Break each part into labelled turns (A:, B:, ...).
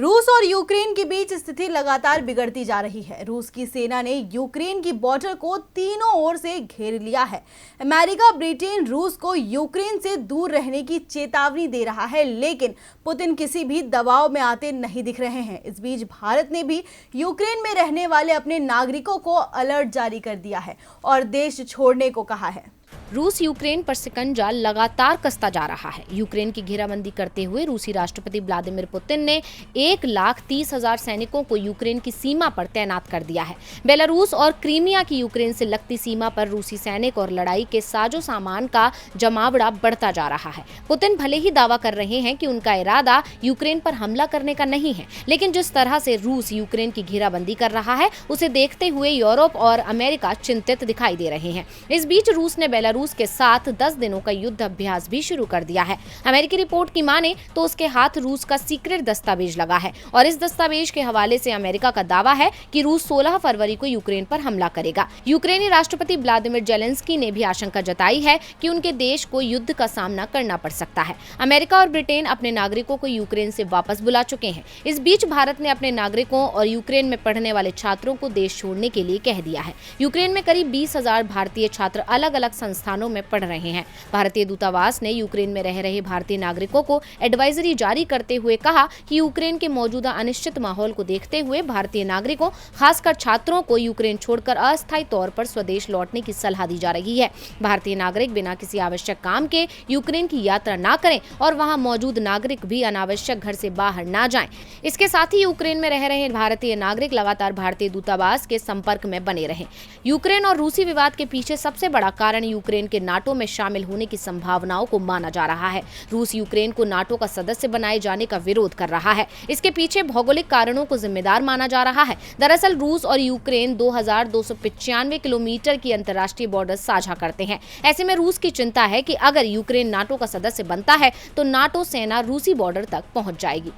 A: रूस और यूक्रेन के बीच स्थिति लगातार बिगड़ती जा रही है। रूस की सेना ने यूक्रेन की बॉर्डर को तीनों ओर से घेर लिया है। अमेरिका, ब्रिटेन रूस को यूक्रेन से दूर रहने की चेतावनी दे रहा है, लेकिन पुतिन किसी भी दबाव में आते नहीं दिख रहे हैं। इस बीच भारत ने भी यूक्रेन में रहने वाले अपने नागरिकों को अलर्ट जारी कर दिया है और देश छोड़ने को कहा है।
B: रूस यूक्रेन पर शिकंजा लगातार कसता जा रहा है। यूक्रेन की घेराबंदी करते हुए रूसी राष्ट्रपति व्लादिमीर पुतिन ने 1,30,000 सैनिकों को यूक्रेन की सीमा पर तैनात कर दिया है। बेलारूस और क्रीमिया की यूक्रेन से लगती सीमा पर रूसी सैनिक और लड़ाई के साजो सामान का जमावड़ा बढ़ता जा रहा है। पुतिन भले ही दावा कर रहे हैं कि उनका इरादा यूक्रेन पर हमला करने का नहीं है, लेकिन जिस तरह से रूस यूक्रेन की घेराबंदी कर रहा है, उसे देखते हुए यूरोप और अमेरिका चिंतित दिखाई दे रहे हैं। इस बीच रूस ने बेलारूस के साथ 10 दिनों का युद्ध अभ्यास भी शुरू कर दिया है। अमेरिकी रिपोर्ट की माने तो उसके हाथ रूस का सीक्रेट दस्तावेज लगा है और इस दस्तावेज के हवाले से अमेरिका का दावा है कि रूस 16 फरवरी को यूक्रेन पर हमला करेगा। यूक्रेनी राष्ट्रपति व्लादिमीर जेलेंस्की ने भी आशंका जताई है कि उनके देश को युद्ध का सामना करना पड़ सकता है। अमेरिका और ब्रिटेन अपने नागरिकों को यूक्रेन से वापस बुला चुके हैं। इस बीच भारत ने अपने नागरिकों और यूक्रेन में पढ़ने वाले छात्रों को देश छोड़ने के लिए कह दिया है। यूक्रेन में करीब 20,000 भारतीय छात्र अलग अलग संस्थानों में पढ़ रहे हैं। भारतीय दूतावास ने यूक्रेन में रह रहे भारतीय नागरिकों को एडवाइजरी जारी करते हुए कहा कि यूक्रेन के मौजूदा अनिश्चित माहौल को देखते हुए भारतीय नागरिकों, खासकर छात्रों को यूक्रेन छोड़कर अस्थायी तौर पर स्वदेश लौटने की सलाह दी जा रही है। भारतीय नागरिक बिना किसी आवश्यक काम के यूक्रेन की यात्रा न करें और वहां मौजूद नागरिक भी अनावश्यक घर से बाहर न जाएं। इसके साथ ही यूक्रेन में रह रहे भारतीय नागरिक लगातार भारतीय दूतावास के संपर्क में बने रहें। यूक्रेन और रूसी विवाद के पीछे सबसे बड़ा कारण यूक्रेन के नाटो में शामिल होने की संभावनाओं को माना जा रहा है। रूस यूक्रेन को नाटो का सदस्य बनाए जाने का विरोध कर रहा है। इसके पीछे भौगोलिक कारणों को जिम्मेदार माना जा रहा है। दरअसल रूस और यूक्रेन 2295 किलोमीटर की अंतर्राष्ट्रीय बॉर्डर साझा करते हैं। ऐसे में रूस की चिंता है कि अगर यूक्रेन नाटो का सदस्य बनता है तो नाटो सेना रूसी बॉर्डर तक पहुंच जाएगी।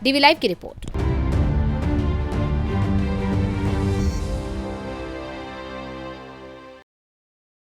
B: डीवी लाइव की रिपोर्ट।